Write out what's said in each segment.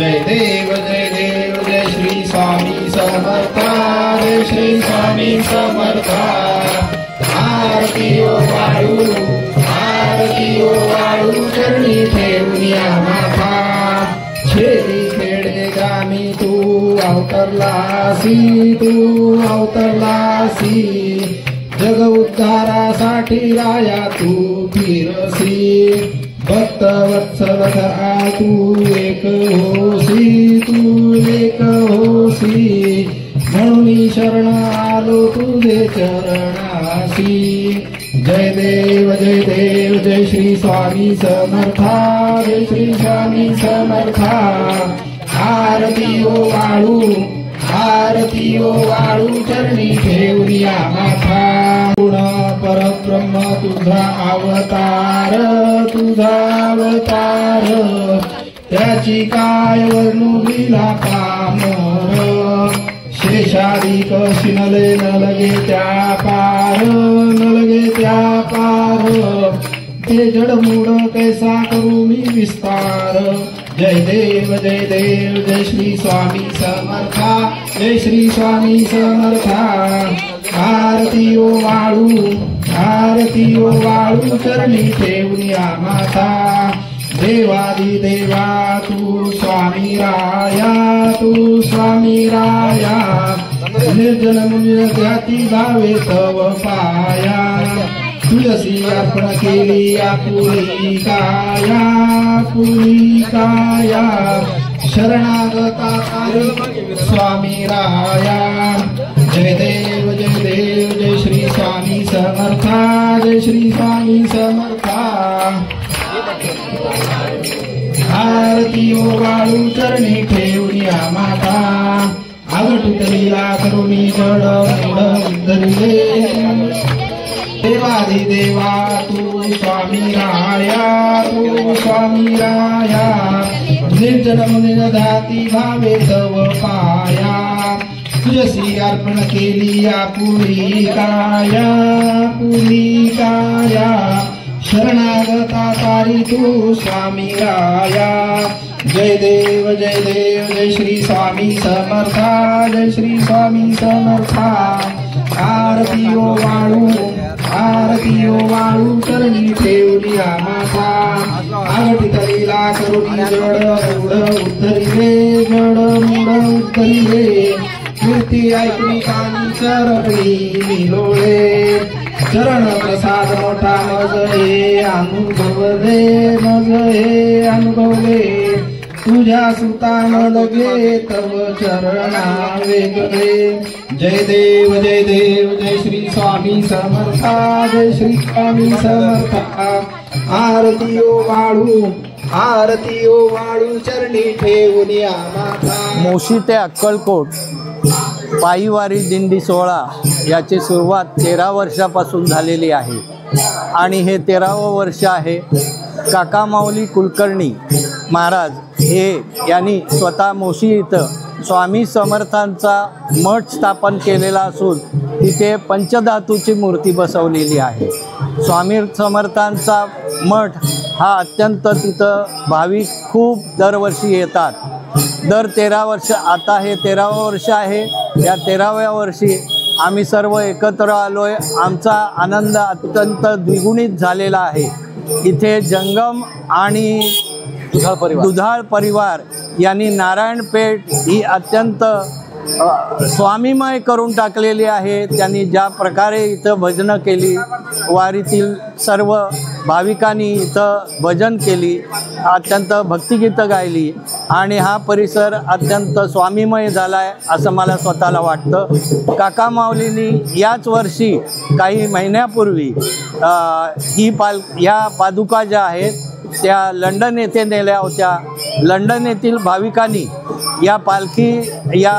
जय देव जय श्री स्वामी समर्था, जय श्री स्वामी समर्था। आरती ओ वाळू चरणी ठेवूया माथा, छेदी खेडे गामी तू अवतरलासी, जग उद्धारासाठी राया तू फिरसी, भक्त वत्सल धरा तू एक होसी, म्हणून शरण आलो तुझे चरणासी। जय देव जय श्री स्वामी समर्था, जय श्री स्वामी समर्था। आरती ओ वाळू चरणी ठेवूया माथा, गुण परब्रह्म तुझा अवतार, त्याची काय वर्णुलीला पामर, शेषाधिक शिनले न लगे त्या पार, ते जडमूड कैसा करू मी विस्तार। जय देव जय श्री स्वामी समर्था, जय श्री स्वामी समर्था। आरती ओ वाळू चरणी ठेवूया माथा, देवादिदेवा तू स्वामी राया, निर्जन मुनिर जाती भावे तव पाया, तुलसी अर्पण केली आपुली काया, शरणागता कारी स्वामी राया। जय देव जय श्री स्वामी समर्था, जय श्री स्वामी समर्था। आरती ओ वाळू चरणी ठेवूया माथा, आवटुतलीला करुणी जड उद्धरिले, देवादिदेवा तू स्वामी राया, निर्जन मुनिन धाती भावे तव पाया, तुझसी अर्पण केली आपुली काया, शरणागता कारी तू स्वामी राया। जय देव जय श्री स्वामी समर्था, जय श्री स्वामी समर्था। आरती ओ वाळू चरणी ठेवूया माथा, आवटितलीला करुणी जड उद्धरिले, कीर्ती ऐकणी कानी चरणी मिलोळे, चरण प्रसाद मोठा मज हे अनुभवले, तुझ्या सुतान लगे तव चरणा वेगळे। जय देव जय श्री स्वामी समर्था, जय श्री स्वामी समर्था। आरती ओ वाळू चरणी ठेवूया माथा। मोशी ते अक्कलकोट पायीवारी दिंडी सोहळा याची सुरुवात 13 वर्षापासून झालेली आहे आणि हे 13वं वर्ष आहे। काका माऊली कुलकर्णी महाराज यांनी स्वतः मोशी इथं स्वामी समर्थांचा मठ स्थापन केलेला असून तिथे पंचधातूची मूर्ती बसवलेली आहे। स्वामी समर्थांचा मठ हा अत्यंत तिथं भाविक खूप दरवर्षी येतात। दर 13 वर्ष, आता हे 13वं वर्ष आहे। या 13व्या वर्षी आम्ही सर्व एकत्र आलोय। आमचा आनंद अत्यंत द्विगुणित झालेला आहे। इथे जंगम आणि दुधाळ परिवार यांनी नारायणपेठ ही अत्यंत स्वामीमय करून टाकलेली आहे। त्यांनी ज्या प्रकारे इथं भजनं केली, वारीतील सर्व भाविकांनी इथं भजन केली, अत्यंत भक्तिगीतं गायली आणि हा परिसर अत्यंत स्वामीमय झाला आहे असं मला स्वतःला वाटतं। काका माऊलींनी याच वर्षी काही महिन्यापूर्वी ह्या पादुका ज्या आहेत त्या लंडन येथे नेल्या होत्या। लंडन येथील भाविकांनी या पालखी या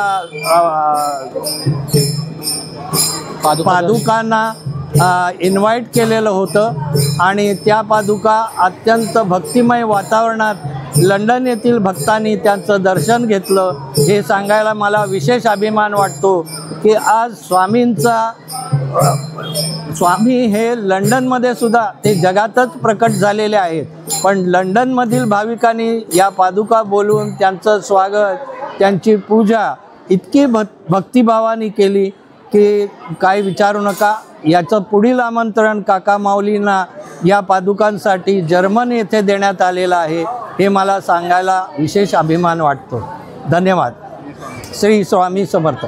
पादुकांना इन्व्हाइट केलेलं होतं आणि त्या पादुका अत्यंत भक्तिमय वातावरणात लंडन येथील भक्तांनी त्यांचं दर्शन घेतलं। हे सांगायला मला विशेष अभिमान वाटतो की आज स्वामी हे लंडनमध्ये सुद्धा ते जगातच प्रकट झालेले आहेत, पण लंडनमधील भाविकांनी या पादुका बोलवून त्यांचं स्वागत, त्यांची पूजा इतकी भक्तिभावाने केली की काय विचारू नका. याचं पुढील आमंत्रण काका माऊलींना या पादुकांसाठी जर्मनी येथे देण्यात आलेलं आहे, हे मला सांगायला विशेष अभिमान वाटतो. धन्यवाद. श्री स्वामी समर्थ.